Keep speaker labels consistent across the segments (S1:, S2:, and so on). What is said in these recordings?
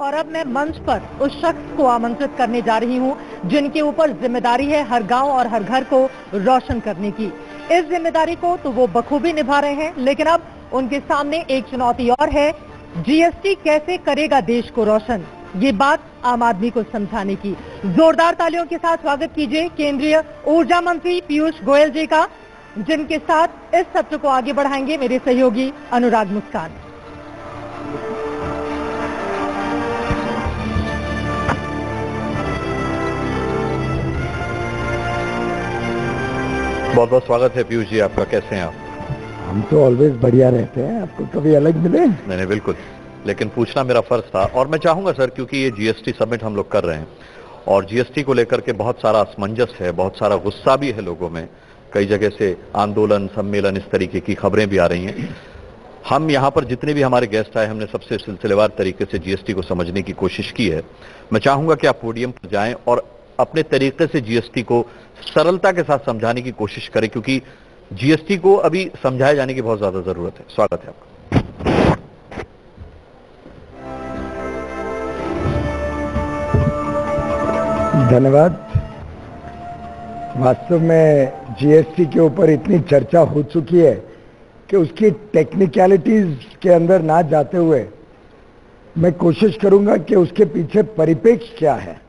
S1: और अब मैं मंच पर उस शख्स को आमंत्रित करने जा रही हूं जिनके ऊपर जिम्मेदारी है हर गांव और हर घर को रोशन करने की। इस जिम्मेदारी को तो वो बखूबी निभा रहे हैं, लेकिन अब उनके सामने एक चुनौती और है। जीएसटी कैसे करेगा देश को रोशन, ये बात आम आदमी को समझाने की। जोरदार तालियों के साथ स्वागत कीजिए केंद्रीय ऊर्जा मंत्री पीयूष गोयल जी का, जिनके साथ इस सत्र को आगे बढ़ाएंगे मेरे सहयोगी अनुराग मुस्कान।
S2: बहुत बहुत स्वागत है पीयूष जी आपका। कैसे हैं आप?
S3: हम तो ऑलवेज बढ़िया रहते हैं, आपको कभी अलग मिले?
S2: नहीं बिल्कुल, लेकिन पूछना मेरा फर्ज था और मैं चाहूंगा सर, क्योंकि ये जीएसटी समिट हम लोग कर रहे हैं और जीएसटी को लेकर के बहुत सारा असमंजस है, बहुत सारा गुस्सा भी है लोगों में। कई जगह से आंदोलन सम्मेलन इस तरीके की खबरें भी आ रही हैं। हम यहाँ पर जितने भी हमारे गेस्ट आए, हमने सबसे सिलसिलेवार तरीके से जीएसटी को समझने की कोशिश की है। मैं चाहूंगा कि आप पोडियम पर जाएं और अपने तरीके से जीएसटी को सरलता के साथ समझाने की कोशिश करें, क्योंकि जीएसटी को अभी समझाए जाने की बहुत ज्यादा जरूरत है। स्वागत है आपका।
S3: धन्यवाद। वास्तव में जीएसटी के ऊपर इतनी चर्चा हो चुकी है कि उसकी टेक्निकलिटीज के अंदर ना जाते हुए मैं कोशिश करूंगा कि उसके पीछे परिप्रेक्ष्य क्या है,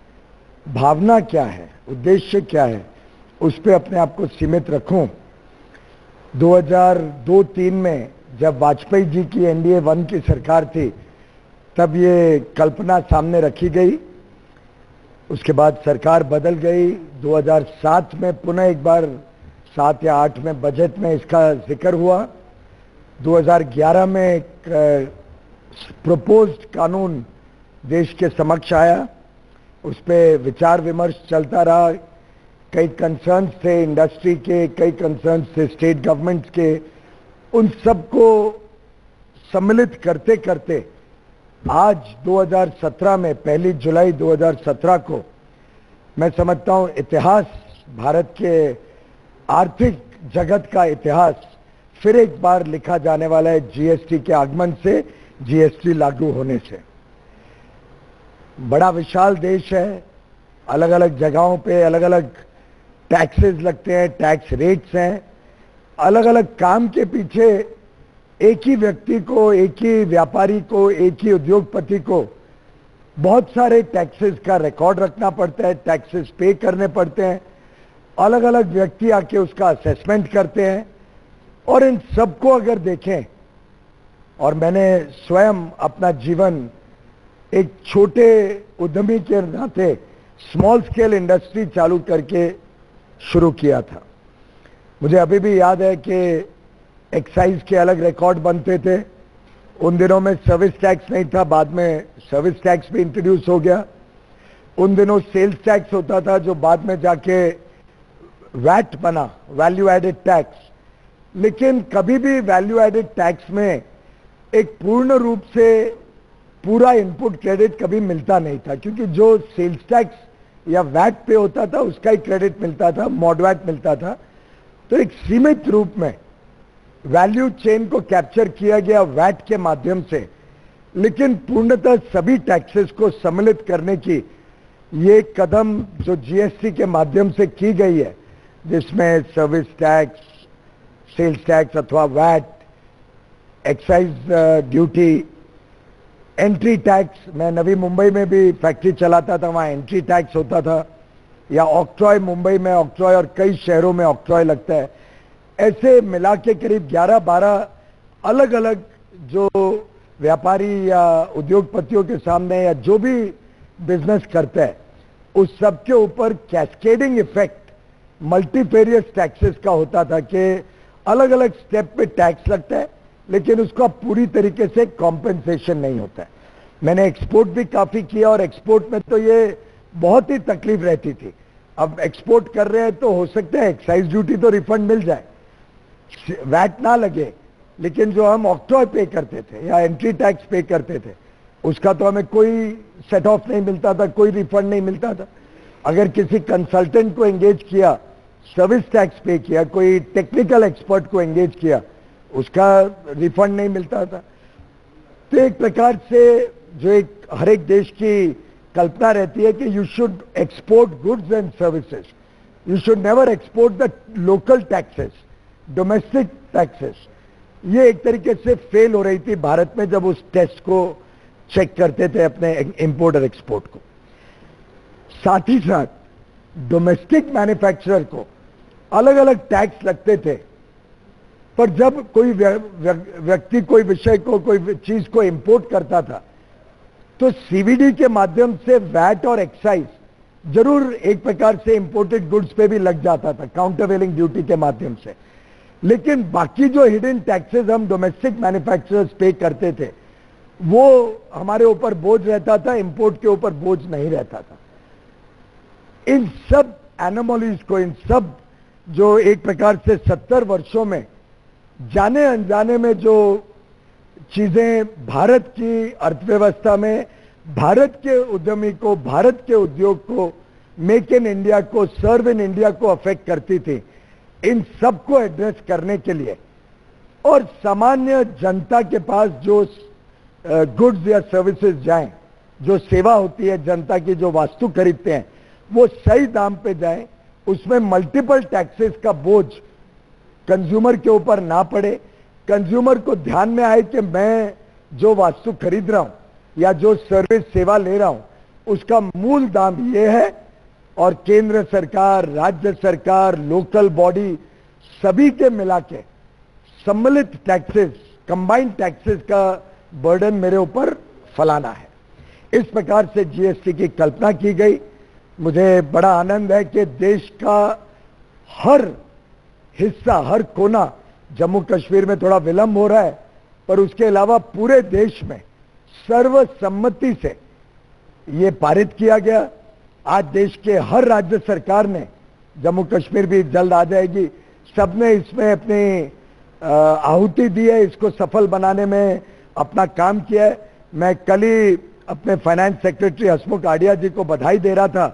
S3: भावना क्या है, उद्देश्य क्या है, उस पर अपने आप को सीमित रखूं। 2002-03 में जब वाजपेयी जी की एनडीए 1 की सरकार थी, तब ये कल्पना सामने रखी गई। उसके बाद सरकार बदल गई। 2007 में पुनः एक बार 7 या 8 में बजट में इसका जिक्र हुआ। 2011 में एक प्रपोज्ड कानून देश के समक्ष आया, उस पर विचार विमर्श चलता रहा। कई कंसर्न्स थे इंडस्ट्री के, कई कंसर्न्स थे स्टेट गवर्नमेंट्स के। उन सबको सम्मिलित करते करते आज 2017 में 1 जुलाई 2017 को मैं समझता हूं इतिहास, भारत के आर्थिक जगत का इतिहास फिर एक बार लिखा जाने वाला है जीएसटी के आगमन से, जीएसटी लागू होने से। बड़ा विशाल देश है, अलग अलग जगहों पे अलग अलग टैक्सेस लगते हैं, टैक्स रेट्स हैं। अलग अलग काम के पीछे एक ही व्यक्ति को, एक ही व्यापारी को, एक ही उद्योगपति को बहुत सारे टैक्सेस का रिकॉर्ड रखना पड़ता है, टैक्सेस पे करने पड़ते हैं। अलग अलग व्यक्ति आके उसका असेसमेंट करते हैं। और इन सबको अगर देखें, और मैंने स्वयं अपना जीवन एक छोटे उद्यमी के नाते स्मॉल स्केल इंडस्ट्री चालू करके शुरू किया था। मुझे अभी भी याद है कि एक्साइज के अलग रिकॉर्ड बनते थे। उन दिनों में सर्विस टैक्स नहीं था, बाद में सर्विस टैक्स भी इंट्रोड्यूस हो गया। उन दिनों सेल्स टैक्स होता था, जो बाद में जाके वैट बना, वैल्यू एडेड टैक्स। लेकिन कभी भी वैल्यू एडेड टैक्स में एक पूर्ण रूप से पूरा इनपुट क्रेडिट कभी मिलता नहीं था, क्योंकि जो सेल्स टैक्स या वैट पे होता था उसका ही क्रेडिट मिलता था, मॉडवैट मिलता था। तो एक सीमित रूप में वैल्यू चेन को कैप्चर किया गया वैट के माध्यम से, लेकिन पूर्णतः सभी टैक्सेस को सम्मिलित करने की ये कदम जो जीएसटी के माध्यम से की गई है, जिसमें सर्विस टैक्स, सेल्स टैक्स अथवा VAT, excise duty, entry tax. मैं नवी मुंबई में भी फैक्ट्री चलाता था, वहां एंट्री टैक्स होता था, या ऑक्ट्रॉय मुंबई में ऑक्ट्रॉय और कई शहरों में ऑक्ट्रॉय लगता है। ऐसे मिला के करीब 11-12 अलग अलग जो व्यापारी या उद्योगपतियों के सामने या जो भी बिजनेस करता है, उस सब के ऊपर कैस्केडिंग इफेक्ट मल्टीफेरियस टैक्सेस का होता था कि अलग अलग स्टेप पे टैक्स लगता है, लेकिन उसका पूरी तरीके से कॉम्पेंसेशन नहीं होता है। मैंने एक्सपोर्ट भी काफी किया और एक्सपोर्ट में तो ये बहुत ही तकलीफ रहती थी। अब एक्सपोर्ट कर रहे हैं तो हो सकता है एक्साइज ड्यूटी तो रिफंड मिल जाए, वैट ना लगे, लेकिन जो हम ऑक्ट्रॉय पे करते थे या एंट्री टैक्स पे करते थे, उसका तो हमें कोई सेट ऑफ नहीं मिलता था, कोई रिफंड नहीं मिलता था। अगर किसी कंसल्टेंट को एंगेज किया, सर्विस टैक्स पे किया, कोई टेक्निकल एक्सपर्ट को एंगेज किया, उसका रिफंड नहीं मिलता था। तो एक प्रकार से जो एक हर एक देश की कल्पना रहती है कि you should export goods and services, you should never export the local taxes, domestic taxes. ये एक तरीके से फेल हो रही थी भारत में जब उस टेस्ट को चेक करते थे अपने इंपोर्ट और एक्सपोर्ट को। साथ ही साथ डोमेस्टिक मैन्युफैक्चरर को अलग अलग टैक्स लगते थे, पर जब कोई व्यक्ति कोई विषय को, कोई चीज को इंपोर्ट करता था तो सीवीडी के माध्यम से वैट और एक्साइज जरूर एक प्रकार से इंपोर्टेड गुड्स पे भी लग जाता था काउंटरवेलिंग ड्यूटी के माध्यम से, लेकिन बाकी जो हिडन टैक्सेस हम डोमेस्टिक मैन्युफैक्चरर्स पे करते थे वो हमारे ऊपर बोझ रहता था, इंपोर्ट के ऊपर बोझ नहीं रहता था। इन सब एनोमलीज को, इन सब जो एक प्रकार से 70 वर्षों में जाने अनजाने में जो चीजें भारत की अर्थव्यवस्था में, भारत के उद्यमी को, भारत के उद्योग को, मेक इन इंडिया को, सर्व इन इंडिया को अफेक्ट करती थी, इन सबको एड्रेस करने के लिए और सामान्य जनता के पास जो गुड्स या सर्विसेज जाएं, जो सेवा होती है जनता की, जो वास्तु खरीदते हैं वो सही दाम पे जाएं, उसमें मल्टीपल टैक्सेस का बोझ कंज्यूमर के ऊपर ना पड़े, कंज्यूमर को ध्यान में आए कि मैं जो वास्तु खरीद रहा हूं या जो सर्विस सेवा ले रहा हूं उसका मूल दाम ये है और केंद्र सरकार, राज्य सरकार, लोकल बॉडी सभी के मिला के सम्मिलित टैक्सेस, कंबाइंड टैक्सेस का बर्डन मेरे ऊपर फलाना है। इस प्रकार से जीएसटी की कल्पना की गई। मुझे बड़ा आनंद है कि देश का हर हिस्सा, हर कोना, जम्मू कश्मीर में थोड़ा विलंब हो रहा है पर उसके अलावा पूरे देश में सर्वसम्मति से ये पारित किया गया। आज देश के हर राज्य सरकार ने, जम्मू कश्मीर भी जल्द आ जाएगी, सबने इसमें अपनी आहुति दी है, इसको सफल बनाने में अपना काम किया है। मैं कल ही अपने फाइनेंस सेक्रेटरी हसमुख आडिया जी को बधाई दे रहा था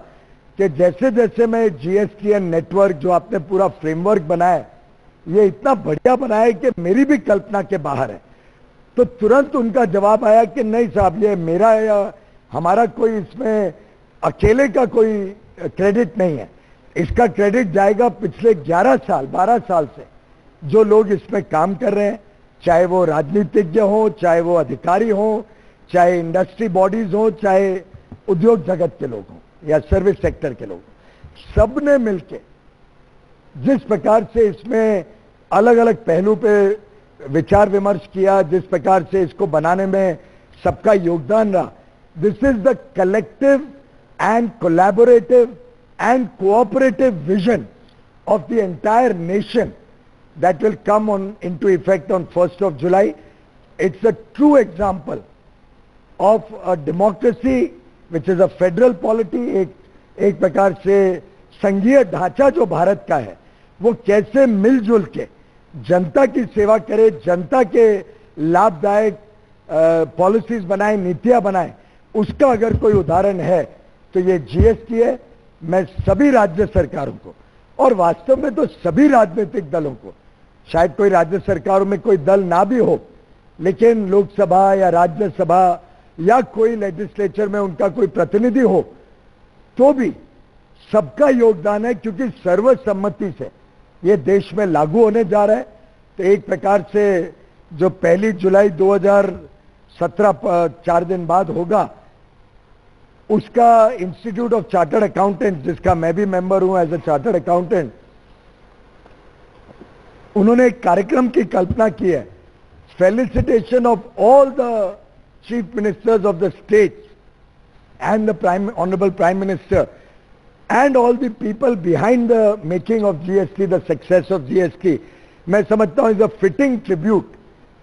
S3: कि जैसे जैसे मैं जीएसटीएन नेटवर्क, जो आपने पूरा फ्रेमवर्क बनाया, ये इतना बढ़िया बनाया है कि मेरी भी कल्पना के बाहर है। तो तुरंत उनका जवाब आया कि नहीं साहब, ये मेरा या हमारा कोई इसमें अकेले का कोई क्रेडिट नहीं है, इसका क्रेडिट जाएगा पिछले 11 साल 12 साल से जो लोग इसमें काम कर रहे हैं, चाहे वो राजनीतिज्ञ हो, चाहे वो अधिकारी हो, चाहे इंडस्ट्री बॉडीज हो, चाहे उद्योग जगत के लोग हों या सर्विस सेक्टर के लोग, सबने मिलके जिस प्रकार से इसमें अलग अलग पहलू पे विचार विमर्श किया, जिस प्रकार से इसको बनाने में सबका योगदान रहा, this is the collective and collaborative and cooperative vision of the entire nation that will come into effect on 1st of July. It's a true example of a democracy which is a federal polity. एक प्रकार से संघीय ढांचा जो भारत का है वो कैसे मिलजुल के जनता की सेवा करे, जनता के लाभदायक पॉलिसीज बनाए, नीतियां बनाए, उसका अगर कोई उदाहरण है तो ये जीएसटी है। मैं सभी राज्य सरकारों को और वास्तव में तो सभी राजनीतिक दलों को, शायद कोई राज्य सरकारों में कोई दल ना भी हो, लेकिन लोकसभा या राज्यसभा या कोई लेजिस्लेचर में उनका कोई प्रतिनिधि हो, तो भी सबका योगदान है, क्योंकि सर्वसम्मति से ये देश में लागू होने जा रहा है। तो एक प्रकार से जो 1 जुलाई 2017 4 दिन बाद होगा, उसका इंस्टीट्यूट ऑफ चार्टर्ड अकाउंटेंट, जिसका मैं भी मेंबर हूं एज ए चार्टर्ड अकाउंटेंट, उन्होंने एक कार्यक्रम की कल्पना की है, felicitation of all the chief ministers of the states and the honourable prime minister and all the people behind the making of GST, the success of GST. मैं समझता हूं is a fitting tribute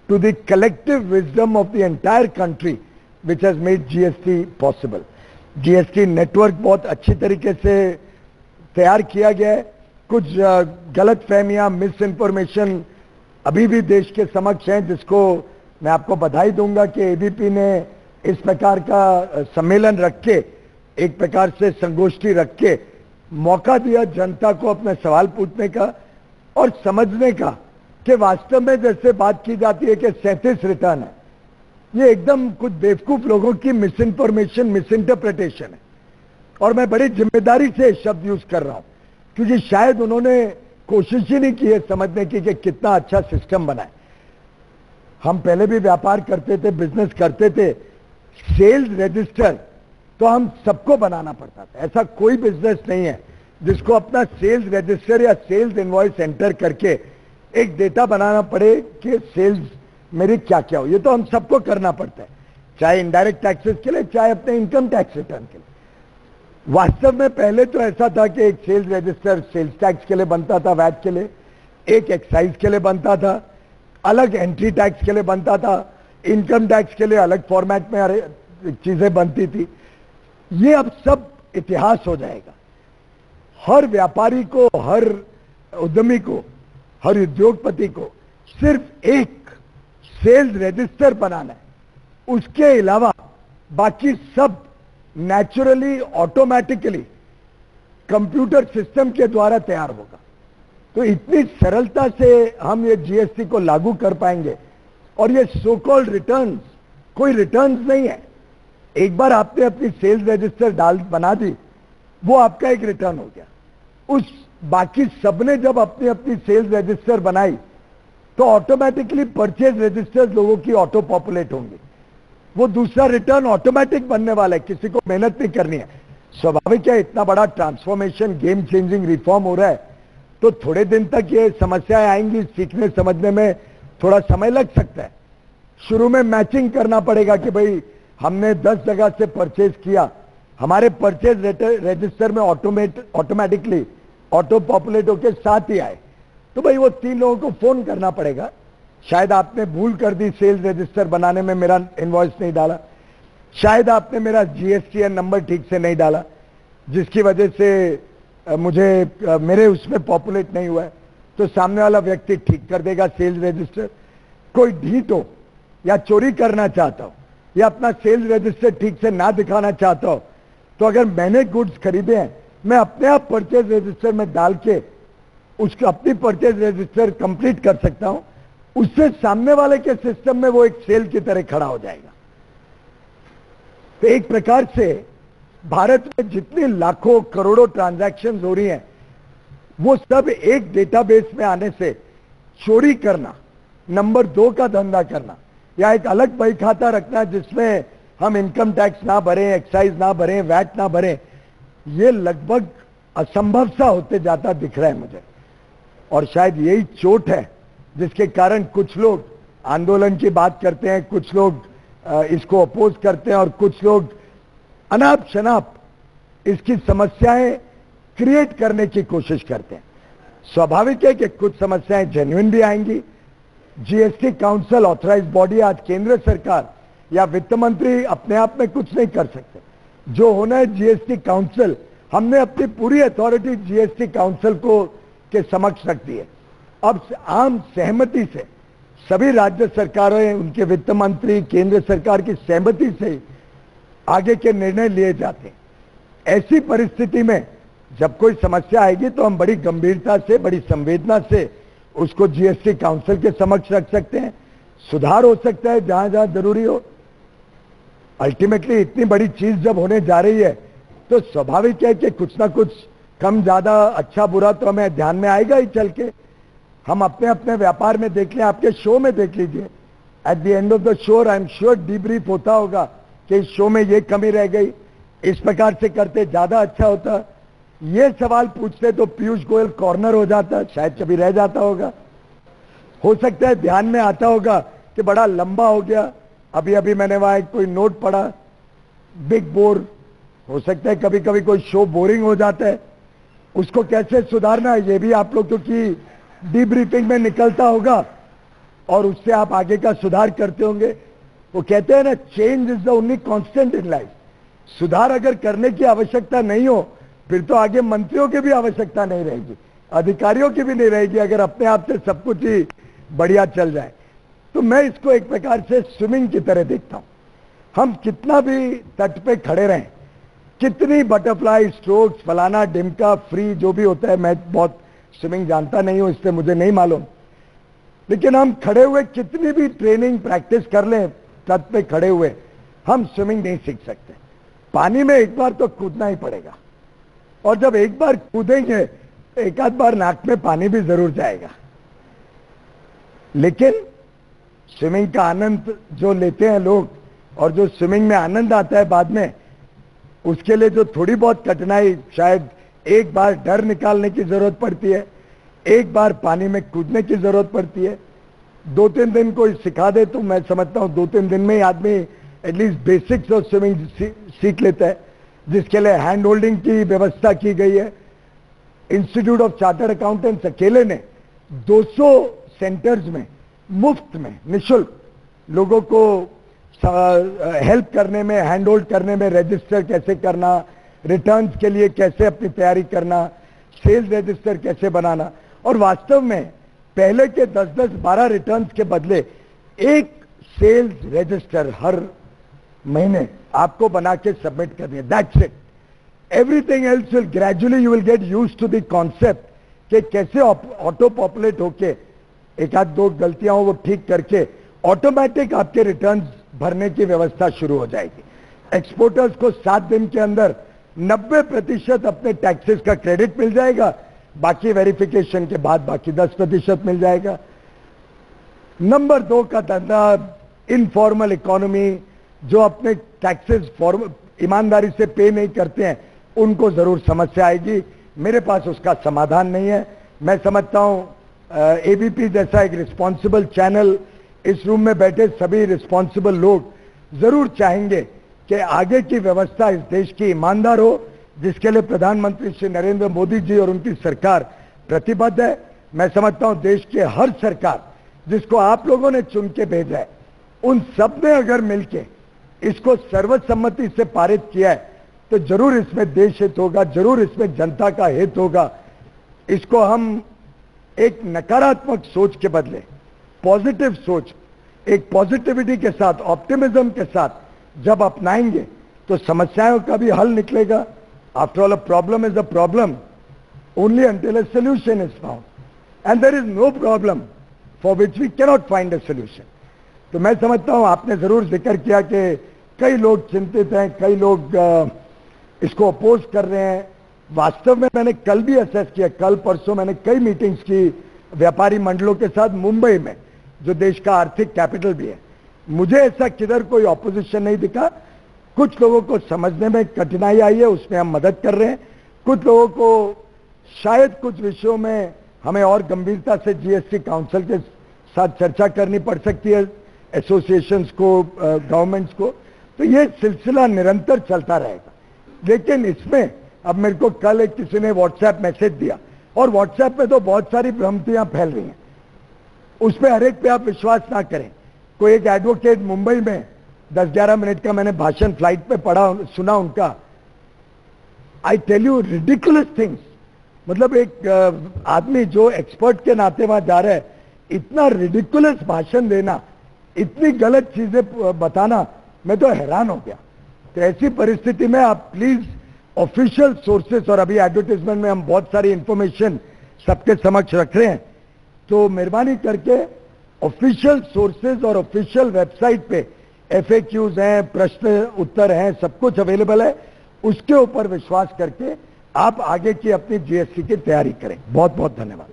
S3: to the collective wisdom of the entire country which has made GST possible. GST network बहुत अच्छी तरीके से तैयार किया गया है। कुछ गलत फहमियां, मिस इन्फॉर्मेशन अभी भी देश के समक्ष हैं, जिसको मैं आपको बधाई दूंगा कि एबीपी ने इस प्रकार का सम्मेलन रख के, एक प्रकार से संगोष्ठी रख के मौका दिया जनता को अपने सवाल पूछने का और समझने का कि वास्तव में जैसे बात की जाती है कि 37 रिटर्न है, ये एकदम कुछ बेवकूफ लोगों की मिस इन्फॉर्मेशन, मिस इंटरप्रिटेशन है। और मैं बड़ी जिम्मेदारी से शब्द यूज कर रहा हूं, क्योंकि शायद उन्होंने कोशिश ही नहीं की है समझने की कि कितना अच्छा सिस्टम बना है। हम पहले भी व्यापार करते थे, बिजनेस करते थे, सेल्स रजिस्टर तो हम सबको बनाना पड़ता था। ऐसा कोई बिजनेस नहीं है जिसको अपना सेल्स रजिस्टर या सेल्स इनवॉइस एंटर करके एक डेटा बनाना पड़े कि सेल्स मेरी क्या क्या हो। ये तो हम सबको करना पड़ता है, चाहे इनडायरेक्ट टैक्सेस के लिए, चाहे अपने इनकम टैक्स रिटर्न के लिए। वास्तव में पहले तो ऐसा था कि एक सेल्स रजिस्टर सेल्स टैक्स के लिए बनता था, वैट के लिए, एक एक्साइज के लिए बनता था, अलग एंट्री टैक्स के लिए बनता था, इनकम टैक्स के लिए अलग फॉर्मेट में चीजें बनती थी। ये अब सब इतिहास हो जाएगा। हर व्यापारी को, हर उद्यमी को, हर उद्योगपति को सिर्फ एक सेल्स रजिस्टर बनाना है। उसके अलावा बाकी सब नेचुरली, ऑटोमेटिकली कंप्यूटर सिस्टम के द्वारा तैयार होगा। तो इतनी सरलता से हम ये जीएसटी को लागू कर पाएंगे। और ये सो कॉल्ड रिटर्न्स कोई रिटर्न्स नहीं है। एक बार आपने अपनी सेल्स रजिस्टर बना दी, वो आपका एक रिटर्न हो गया। उस बाकी सबने जब अपनी अपनी सेल्स रजिस्टर बनाई तो ऑटोमेटिकली परचेज रजिस्टर्स लोगों की ऑटो पॉपुलेट होंगी। वो दूसरा रिटर्न ऑटोमेटिक बनने वाला है, किसी को मेहनत नहीं करनी है। स्वाभाविक है, इतना बड़ा ट्रांसफॉर्मेशन, गेम चेंजिंग रिफॉर्म हो रहा है, तो थोड़े दिन तक ये समस्याएं आएंगी, सीखने समझने में थोड़ा समय लग सकता है। शुरू में मैचिंग करना पड़ेगा कि भाई हमने 10 जगह से परचेज किया, हमारे परचेज रजिस्टर में ऑटोमेटिकली ऑटो पॉपुलेट होकर 7 ही आए, तो भाई वो 3 लोगों को फोन करना पड़ेगा। शायद आपने भूल कर दी सेल्स रजिस्टर बनाने में, मेरा इनवॉइस नहीं डाला, शायद आपने मेरा जीएसटीएन नंबर ठीक से नहीं डाला, जिसकी वजह से मेरे उसमें पॉपुलेट नहीं हुआ है, तो सामने वाला व्यक्ति ठीक कर देगा सेल्स रजिस्टर। कोई ढीठ हो या चोरी करना चाहता हो या अपना सेल्स रजिस्टर ठीक से ना दिखाना चाहता हो, तो अगर मैंने गुड्स खरीदे हैं, मैं अपने आप परचेज रजिस्टर में डाल के उसको अपनी परचेज रजिस्टर कंप्लीट कर सकता हूं। उससे सामने वाले के सिस्टम में वो एक सेल की तरह खड़ा हो जाएगा। तो एक प्रकार से भारत में जितनी लाखों करोड़ों ट्रांजैक्शन हो रही हैं, वो सब एक डेटाबेस में आने से चोरी करना, नंबर 2 का धंधा करना, या एक अलग बही खाता रखना जिसमें हम इनकम टैक्स ना भरें, एक्साइज ना भरें, वैट ना भरें, ये लगभग असंभव सा होते जाता दिख रहा है मुझे। और शायद यही चोट है जिसके कारण कुछ लोग आंदोलन की बात करते हैं, कुछ लोग इसको अपोज करते हैं, और कुछ लोग अनाप शनाप इसकी समस्याएं क्रिएट करने की कोशिश करते हैं। स्वाभाविक है कि कुछ समस्याएं जेन्युइन भी आएंगी। जीएसटी काउंसिल ऑथराइज बॉडी, आज केंद्र सरकार या वित्त मंत्री अपने आप में कुछ नहीं कर सकते। जो होना है जीएसटी काउंसिल, हमने अपनी पूरी अथॉरिटी जीएसटी काउंसिल को के समक्ष रख दी है। अब आम सहमति से सभी राज्य सरकारें, उनके वित्त मंत्री, केंद्र सरकार की सहमति से आगे के निर्णय लिए जाते हैं। ऐसी परिस्थिति में जब कोई समस्या आएगी तो हम बड़ी गंभीरता से, बड़ी संवेदना से उसको जीएसटी काउंसिल के समक्ष रख सकते हैं। सुधार हो सकता है जहां जहां जरूरी हो। अल्टीमेटली इतनी बड़ी चीज जब होने जा रही है तो स्वाभाविक है कि कुछ ना कुछ कम ज्यादा, अच्छा बुरा तो हमें ध्यान में आएगा ही चल के। हम अपने अपने व्यापार में देख लें, आपके शो में देख लीजिए, at the end of the show I am sure debrief होता होगा कि इस शो में ये कमी रह गई, इस प्रकार से करते ज्यादा अच्छा होता। ये सवाल पूछते तो पीयूष गोयल कॉर्नर हो जाता, शायद कभी रह जाता होगा। हो सकता है ध्यान में आता होगा कि बड़ा लंबा हो गया, अभी अभी मैंने वहां एक कोई नोट पढ़ा, बिग बोर। हो सकता है कभी कभी कोई शो बोरिंग हो जाता है, उसको कैसे सुधारना है ये भी आप लोग की डीब्रीफिंग में निकलता होगा और उससे आप आगे का सुधार करते होंगे। वो कहते हैं ना, change is the only constant in life. सुधार अगर करने की आवश्यकता नहीं हो फिर तो आगे मंत्रियों की भी आवश्यकता नहीं रहेगी, अधिकारियों की भी नहीं रहेगी, अगर अपने आप से सब कुछ ही बढ़िया चल जाए। तो मैं इसको एक प्रकार से स्विमिंग की तरह देखता हूं। हम कितना भी तट पे खड़े रहें, कितनी बटरफ्लाई स्ट्रोक्स, फलाना डिमका फ्री जो भी होता है, मैं बहुत स्विमिंग जानता नहीं हूं इसलिए मुझे नहीं मालूम, लेकिन हम खड़े हुए कितनी भी ट्रेनिंग प्रैक्टिस कर लें, तट पे खड़े हुए हम स्विमिंग नहीं सीख सकते। पानी में एक बार तो कूदना ही पड़ेगा, और जब एक बार कूदेंगे एक आध बार नाक में पानी भी जरूर जाएगा। लेकिन स्विमिंग का आनंद जो लेते हैं लोग, और जो स्विमिंग में आनंद आता है बाद में, उसके लिए जो थोड़ी बहुत कठिनाई, शायद एक बार डर निकालने की जरूरत पड़ती है, एक बार पानी में कूदने की जरूरत पड़ती है। 2-3 दिन कोई सिखा दे तो मैं समझता हूं 2-3 दिन में ही आदमी एटलीस्ट बेसिक्स ऑफ स्विमिंग सीख लेता है, जिसके लिए हैंड होल्डिंग की व्यवस्था की गई है। इंस्टीट्यूट ऑफ चार्टर्ड अकाउंटेंट्स अकेले ने 200 सेंटर्स में मुफ्त में निःशुल्क लोगों को हेल्प करने में, हैंड होल्ड करने में, रजिस्टर कैसे करना, रिटर्न्स के लिए कैसे अपनी तैयारी करना, सेल्स रजिस्टर कैसे बनाना, और वास्तव में पहले के 10-10, 12 रिटर्न्स के बदले एक सेल्स रजिस्टर हर महीने आपको बना के सबमिट करनी है। That's it. Everything else will gradually you will get used to the concept कि कैसे ऑटो पॉपुलेट होके एक आध दो गलतियां हो वो ठीक करके ऑटोमेटिक आपके रिटर्न्स भरने की व्यवस्था शुरू हो जाएगी। एक्सपोर्टर्स को 7 दिन के अंदर 90% अपने टैक्सेस का क्रेडिट मिल जाएगा, बाकी वेरिफिकेशन के बाद बाकी 10% मिल जाएगा। नंबर 2 का धंधा इनफॉर्मल इकोनॉमी, जो अपने टैक्सेस ईमानदारी से पे नहीं करते हैं, उनको जरूर समस्या आएगी। मेरे पास उसका समाधान नहीं है। मैं समझता हूं एबीपी जैसा एक रिस्पॉन्सिबल चैनल, इस रूम में बैठे सभी रिस्पॉन्सिबल लोग जरूर चाहेंगे कि आगे की व्यवस्था इस देश की ईमानदार हो, जिसके लिए प्रधानमंत्री श्री नरेंद्र मोदी जी और उनकी सरकार प्रतिबद्ध है। मैं समझता हूं देश के हर सरकार जिसको आप लोगों ने चुन के भेजा है, उन सब ने अगर मिलके इसको सर्वसम्मति से पारित किया है तो जरूर इसमें देश हित होगा, जरूर इसमें जनता का हित होगा। इसको हम एक नकारात्मक सोच के बदले पॉजिटिव सोच, एक पॉजिटिविटी के साथ, ऑप्टिमिज्म के साथ जब अपनाएंगे तो समस्याओं का भी हल निकलेगा। After all, a problem is a problem only until a solution is found, and there is no problem for which we can not find a solution. तो मैं समझता हूं आपने जरूर जिक्र किया कि कई लोग चिंतित हैं, कई लोग इसको अपोज कर रहे हैं। वास्तव में मैंने कल भी असेस किया, कल परसों मैंने कई मीटिंग्स की व्यापारी मंडलों के साथ मुंबई में, जो देश का आर्थिक कैपिटल भी है। मुझे ऐसा किधर कोई ऑपोजिशन नहीं दिखा। कुछ लोगों को समझने में कठिनाई आई है, उसमें हम मदद कर रहे हैं। कुछ लोगों को शायद कुछ विषयों में हमें और गंभीरता से जीएसटी काउंसिल के साथ चर्चा करनी पड़ सकती है, एसोसिएशंस को, गवर्नमेंट्स को। तो ये सिलसिला निरंतर चलता रहेगा। लेकिन इसमें अब मेरे को कल एक किसी ने व्हाट्सएप मैसेज दिया, और व्हाट्सएप पे तो बहुत सारी भ्रांतियां फैल रही हैं, उस पर हर एक पे आप विश्वास ना करें। कोई एक एडवोकेट मुंबई में 10-11 मिनट का मैंने भाषण फ्लाइट पे पढ़ा, सुना उनका। I tell you ridiculous things. मतलब एक आदमी जो एक्सपर्ट के नाते वहां जा रहा है, इतना रिडिकुलस भाषण देना, इतनी गलत चीजें बताना, मैं तो हैरान हो गया। तो ऐसी परिस्थिति में आप प्लीज ऑफिशियल सोर्सेस, और अभी एडवर्टाइजमेंट में हम बहुत सारी इंफॉर्मेशन सबके समक्ष रख रहे हैं, तो मेहरबानी करके ऑफिशियल सोर्सेज और ऑफिशियल वेबसाइट पे FAQs हैं, प्रश्न उत्तर हैं, सब कुछ अवेलेबल है। उसके ऊपर विश्वास करके आप आगे की अपनी जीएसटी की तैयारी करें। बहुत बहुत धन्यवाद।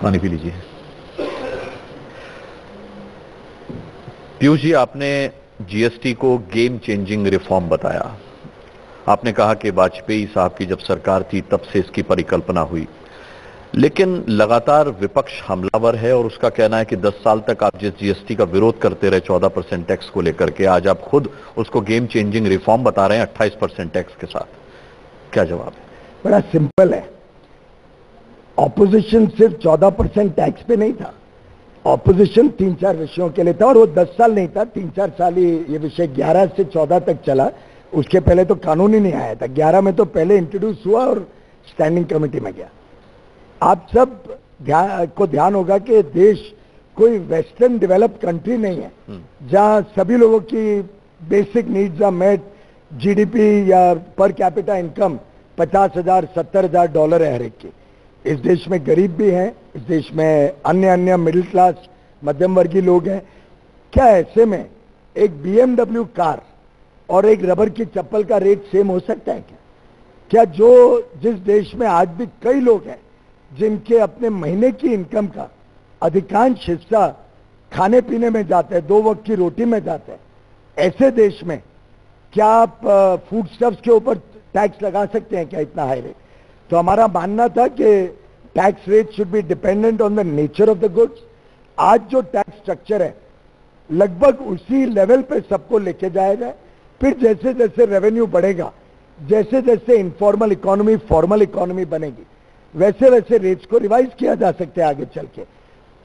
S2: पानी पी लीजिए। पीयूष जी, आपने जीएसटी को गेम चेंजिंग रिफॉर्म बताया। आपने कहा कि वाजपेयी साहब की जब सरकार थी तब से इसकी परिकल्पना हुई, लेकिन लगातार विपक्ष हमलावर है और उसका कहना है कि 10 साल तक आप जिस जीएसटी का विरोध करते रहे 14% टैक्स को लेकर के, आज आप खुद उसको गेम चेंजिंग रिफॉर्म बता रहे हैं 28% टैक्स के साथ। क्या जवाब है?
S3: बड़ा सिंपल है। ऑपोजिशन सिर्फ 14% टैक्स पे नहीं था, ऑपोजिशन 3-4 विषयों के लिए था, और वो 10 साल नहीं था, 3-4 साल ही ये विषय 11 से 14 तक चला। उसके पहले तो कानून ही नहीं आया था। 11 में तो पहले इंट्रोड्यूस हुआ और स्टैंडिंग कमेटी में गया। आप सब ध्यान होगा कि देश कोई वेस्टर्न डेवलप्ड कंट्री नहीं है जहां सभी लोगों की basic needs are met. GDP या पर कैपिटा इनकम $50,000 $70,000 है हर एक की। इस देश में गरीब भी हैं, इस देश में अन्य अन्य मिडिल क्लास मध्यम वर्गीय लोग हैं। क्या ऐसे में एक BMW कार और एक रबर की चप्पल का रेट सेम हो सकता है क्या? जिस देश में आज भी कई लोग हैं जिनके अपने महीने की इनकम का अधिकांश हिस्सा खाने पीने में जाता है, 2 वक्त की रोटी में जाता है, ऐसे देश में क्या आप फूड स्टफ्स के ऊपर टैक्स लगा सकते हैं क्या इतना हाई रेट? तो हमारा मानना था कि tax rate should be dependent on the nature of the goods. आज जो टैक्स स्ट्रक्चर है लगभग उसी लेवल पे सबको लेके जाया जाए, फिर जैसे जैसे रेवेन्यू बढ़ेगा, जैसे जैसे इनफॉर्मल इकोनॉमी फॉर्मल इकोनॉमी बनेगी, वैसे वैसे रेट्स को रिवाइज किया जा सकता है आगे चल के।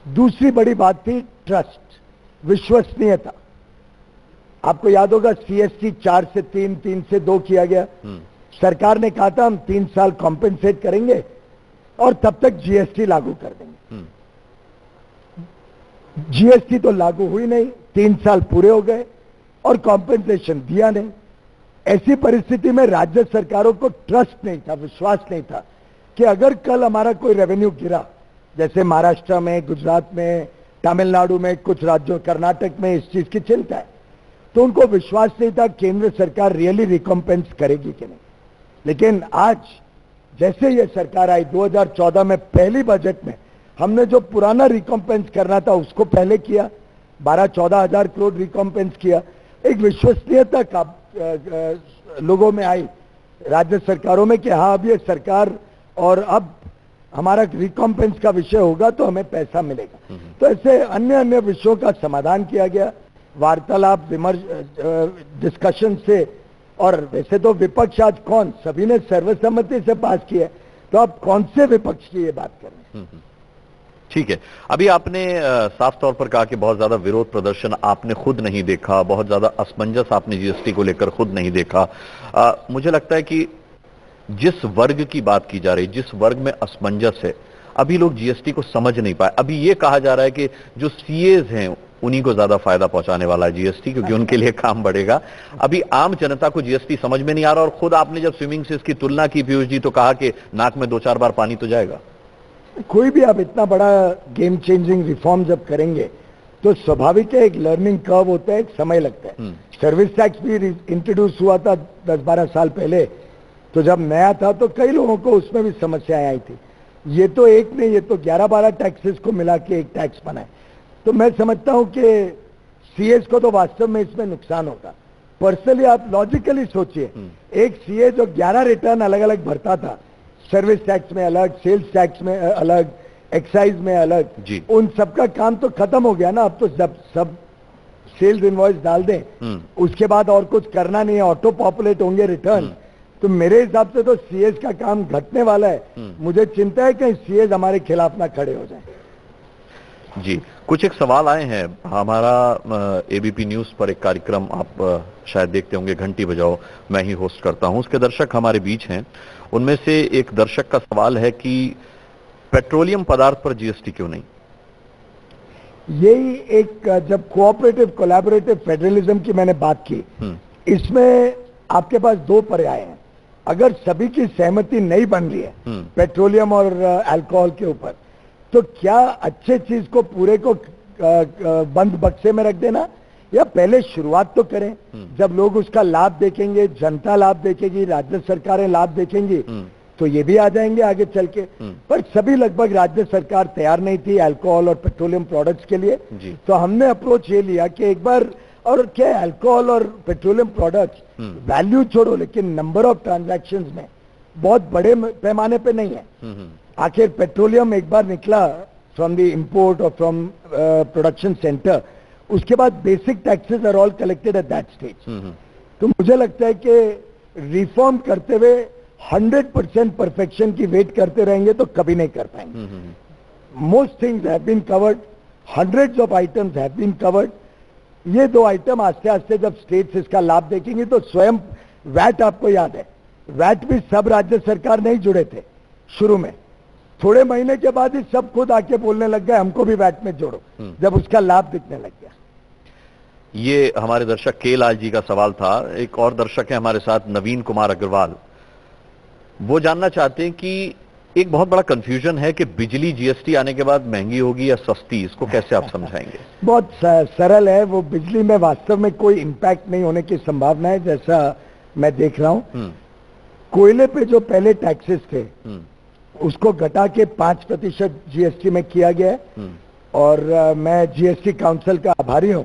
S3: दूसरी बड़ी बात थी ट्रस्ट, विश्वसनीयता। आपको याद होगा CST 4 से 3, 3 से 2 किया गया। सरकार ने कहा था हम 3 साल कॉम्पेंसेट करेंगे और तब तक GST लागू कर देंगे। GST तो लागू हुई नहीं, 3 साल पूरे हो गए और कॉम्पेंसेशन दिया नहीं। ऐसी परिस्थिति में राज्य सरकारों को ट्रस्ट नहीं था, विश्वास नहीं था कि अगर कल हमारा कोई रेवेन्यू गिरा, जैसे महाराष्ट्र में, गुजरात में, तमिलनाडु में, कुछ राज्यों, कर्नाटक में इस चीज की चिंता है, तो उनको विश्वास नहीं था केंद्र सरकार रियली रिकॉम्पेंस करेगी कि नहीं। लेकिन आज जैसे ये सरकार आई 2014 में पहली बजट में हमने जो पुराना रिकॉम्पेंस करना था उसको पहले किया, 12-14 हजार करोड़ रिकॉम्पेंस किया। एक विश्वसनीयता का लोगों में आई, राज्य सरकारों में, कि हाँ अब ये सरकार और अब हमारा रिकॉम्पेंस का विषय होगा तो हमें पैसा मिलेगा। तो ऐसे अन्य अन्य विषयों का समाधान किया गया, वार्तालाप, विमर्श, डिस्कशन से। और वैसे तो विपक्ष आज कौन, सभी ने सर्वसम्मति से पास किया, तो आप कौन से विपक्ष की ये बात कर रहे हैं?
S2: ठीक है, अभी आपने साफ तौर पर कहा कि बहुत ज्यादा विरोध प्रदर्शन आपने खुद नहीं देखा, बहुत ज्यादा असमंजस आपने GST को लेकर खुद नहीं देखा। मुझे लगता है कि जिस वर्ग की बात की जा रही, जिस वर्ग में असमंजस है, अभी लोग GST को समझ नहीं पाए। अभी ये कहा जा रहा है कि जो CAs हैं उन्हीं को ज्यादा फायदा पहुंचाने वाला है GST, क्योंकि उनके लिए काम बढ़ेगा। अभी आम जनता को GST समझ में नहीं आ रहा। और खुद आपने जब स्विमिंग से इसकी तुलना की पीयूष जी, तो कहा कि नाक में 2-4 बार पानी तो जाएगा।
S3: कोई भी आप इतना बड़ा गेम चेंजिंग रिफॉर्म जब करेंगे तो स्वाभाविक है, एक लर्निंग कर्व होता है, एक समय लगता है। सर्विस टैक्स भी इंट्रोड्यूस हुआ था 10-12 साल पहले, तो जब नया था तो कई लोगों को उसमें भी समस्याएं आई थी। ये तो एक नहीं, ये तो 11-12 टैक्सेस को मिला के एक टैक्स बना है। तो मैं समझता हूं कि CAs को तो वास्तव में इसमें नुकसान होगा। पर्सनली आप लॉजिकली सोचिए, एक CA जो 11 रिटर्न अलग अलग भरता था, सर्विस टैक्स में अलग, सेल्स टैक्स में अलग, एक्साइज में अलग, उन सबका काम तो खत्म हो गया ना। अब तो जब सब सेल्स इनवॉइस डाल दें, उसके बाद और कुछ करना नहीं है, ऑटो पॉपुलेट होंगे रिटर्न। तो मेरे हिसाब से तो CAs का काम घटने वाला है। मुझे चिंता है कि CAs हमारे खिलाफ ना खड़े हो जाएं।
S2: जी, कुछ एक सवाल आए हैं। हमारा ABP न्यूज पर एक कार्यक्रम आप शायद देखते होंगे, घंटी बजाओ, मैं ही होस्ट करता हूं, उसके दर्शक हमारे बीच हैं। उनमें से एक दर्शक का सवाल है कि पेट्रोलियम पदार्थ पर GST क्यों नहीं?
S3: यही एक, जब कोऑपरेटिव कोलैबोरेटिव फेडरलिज्म की मैंने बात की, इसमें आपके पास 2 पर्याय हैं। अगर सभी की सहमति नहीं बन रही है पेट्रोलियम और अल्कोहल के ऊपर, तो क्या अच्छे चीज को पूरे को बंद बक्से में रख देना, या पहले शुरुआत तो करें, जब लोग उसका लाभ देखेंगे, जनता लाभ देखेगी, राज्य सरकारें लाभ देखेंगी, तो ये भी आ जाएंगे आगे चल के। पर सभी लगभग राज्य सरकार तैयार नहीं थी अल्कोहल और पेट्रोलियम प्रोडक्ट्स के लिए। तो हमने अप्रोच ये लिया कि एक बार, और क्या अल्कोहल और पेट्रोलियम प्रोडक्ट्स वैल्यू छोड़ो, लेकिन नंबर ऑफ ट्रांजैक्शंस में बहुत बड़े पैमाने पे नहीं है। आखिर पेट्रोलियम एक बार निकला फ्रॉम द इंपोर्ट और फ्रॉम प्रोडक्शन सेंटर, उसके बाद basic taxes are all collected at that stage. तो मुझे लगता है कि रिफॉर्म करते हुए 100% परफेक्शन की वेट करते रहेंगे तो कभी नहीं कर पाएंगे। Most things have been covered, hundreds of items have been covered. ये 2 आइटम आस्ते आस्ते जब स्टेट्स इसका लाभ देखेंगे, तो स्वयं वैट, आपको याद है वैट भी सब राज्य सरकार नहीं जुड़े थे शुरू में, थोड़े महीने के बाद ही सब खुद आके बोलने लग गए हमको भी वैट में जोड़ो, जब उसका लाभ दिखने लग गया।
S2: ये हमारे दर्शक के लाल जी का सवाल था। एक और दर्शक है हमारे साथ, नवीन कुमार अग्रवाल। वो जानना चाहते हैं कि एक बहुत बड़ा कंफ्यूजन है कि बिजली जीएसटी आने के बाद महंगी होगी या सस्ती, इसको कैसे आप समझाएंगे?
S3: बहुत सरल है। वो बिजली में वास्तव में कोई इम्पैक्ट नहीं होने की संभावना है, जैसा मैं देख रहा हूं। कोयले पे जो पहले टैक्सेस थे उसको घटा के 5% जीएसटी में किया गया है। और मैं जीएसटी काउंसिल का आभारी हूं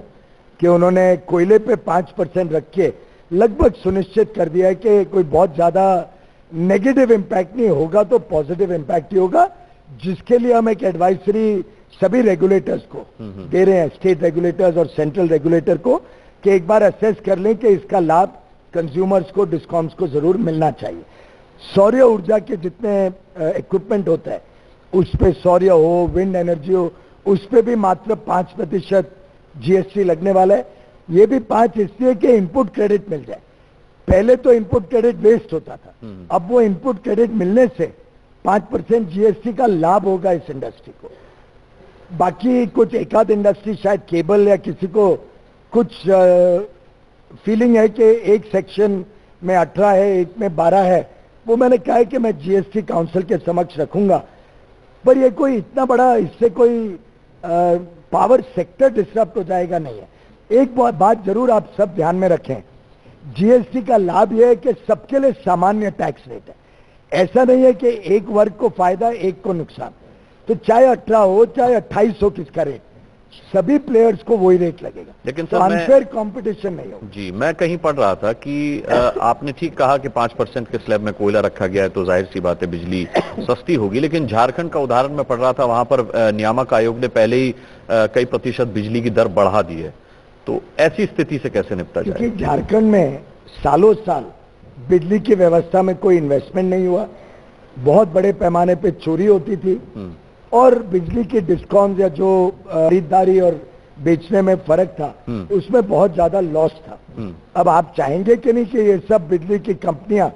S3: कि उन्होंने कोयले पे 5% रख के लगभग सुनिश्चित कर दिया है कि कोई बहुत ज्यादा नेगेटिव इम्पैक्ट नहीं होगा, तो पॉजिटिव इम्पैक्ट ही होगा, जिसके लिए हम एक एडवाइजरी सभी रेगुलेटर्स को दे रहे हैं, स्टेट रेगुलेटर्स और सेंट्रल रेगुलेटर को, कि एक बार असेस कर लें कि इसका लाभ कंज्यूमर्स को, डिस्कॉम्स को जरूर मिलना चाहिए। सौर्य ऊर्जा के जितने इक्विपमेंट होता है, उस पे सौर्य हो, विंड एनर्जी हो, उस पे भी मात्र 5% जीएसटी लगने वाला है। ये भी 5 इसलिए कि इनपुट क्रेडिट मिल जाए। पहले तो इनपुट क्रेडिट वेस्ट होता था, अब वो इनपुट क्रेडिट मिलने से 5% जीएसटी का लाभ होगा इस इंडस्ट्री को। बाकी कुछ एकाध इंडस्ट्री, शायद केबल या किसी को कुछ फीलिंग है कि एक सेक्शन में 18 है, एक में 12 है, वो मैंने कहा है कि मैं जीएसटी काउंसिल के समक्ष रखूंगा। पर ये कोई इतना बड़ा, इससे कोई पावर सेक्टर डिस्टर्ब हो जाएगा नहीं है। एक बात जरूर आप सब ध्यान में रखें, जीएसटी का लाभ यह है कि सबके लिए सामान्य टैक्स रेट है। ऐसा नहीं है कि एक वर्ग को फायदा, एक को नुकसान। तो चाहे 18 हो, चाहे 28 हो, किसका रेट, सभी प्लेयर्स को वही रेट लगेगा।
S2: लेकिन
S3: तो अनफेयर कंपटीशन नहीं होगा।
S2: जी, मैं कहीं पढ़ रहा था कि आपने ठीक कहा कि 5% के स्लैब में कोयला रखा गया है, तो जाहिर सी बात है बिजली सस्ती होगी। लेकिन झारखंड का उदाहरण मैं पढ़ रहा था, वहां पर नियामक आयोग ने पहले ही कई प्रतिशत बिजली की दर बढ़ा दी है। तो ऐसी स्थिति से कैसे निपटा जाए?
S3: क्योंकि झारखंड में सालों साल बिजली की व्यवस्था में कोई इन्वेस्टमेंट नहीं हुआ, बहुत बड़े पैमाने पे चोरी होती थी, और बिजली की डिस्कॉम्स या जो खरीदारी और बेचने में फर्क था, उसमें बहुत ज्यादा लॉस था। अब आप चाहेंगे कि नहीं कि ये सब बिजली की कंपनियां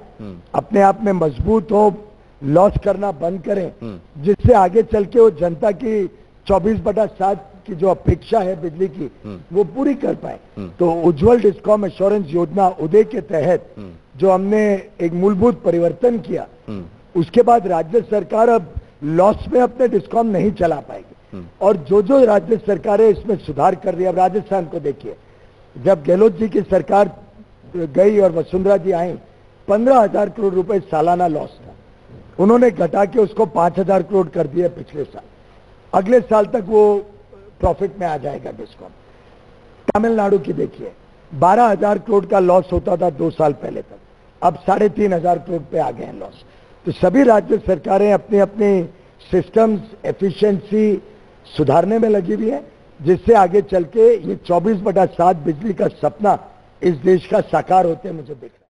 S3: अपने आप में मजबूत हो, लॉस करना बंद करें, जिससे आगे चल के वो जनता की 24/7 की जो अपेक्षा है बिजली की, वो पूरी कर पाए। तो उज्जवल डिस्कॉम एश्योरेंस योजना उदय के तहत जो हमने एक मूलभूत परिवर्तन किया, उसके बाद राज्य सरकार अब लॉस में अपने डिस्कॉम नहीं चला पाएगी। और जो जो राज्य सरकारें इसमें सुधार कर रही है, अब राजस्थान को देखिए, जब गहलोत जी की सरकार गई और वसुंधरा जी आई, 15,000 करोड़ रुपए सालाना लॉस था, उन्होंने घटा के उसको 5,000 करोड़ कर दिया पिछले साल। अगले साल तक वो प्रॉफिट में आ जाएगा डिस्कॉम। तमिलनाडु की देखिए, 12,000 करोड़ का लॉस होता था 2 साल पहले तक, अब 3,500 करोड़ पे आ गए हैं लॉस। तो सभी राज्य सरकारें अपनी अपनी सिस्टम्स, एफिशिएंसी सुधारने में लगी हुई है, जिससे आगे चल के ये 24/7 बिजली का सपना इस देश का साकार होते मुझे दिख रहा है।